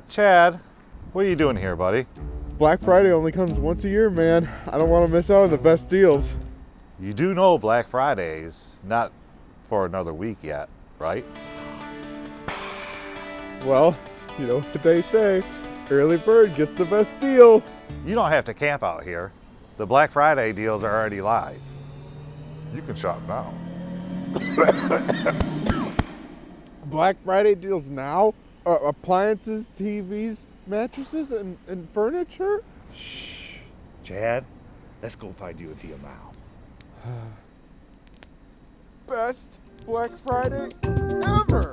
Chad, what are you doing here, buddy? Black Friday only comes once a year, man. I don't want to miss out on the best deals. You do know Black Friday's not for another week yet, right? Well, you know what they say, early bird gets the best deal. You don't have to camp out here. The Black Friday deals are already live. You can shop now. Black Friday deals now? Appliances, TVs, mattresses, and furniture? Shh. Chad, let's go find you a deal now. Best Black Friday ever!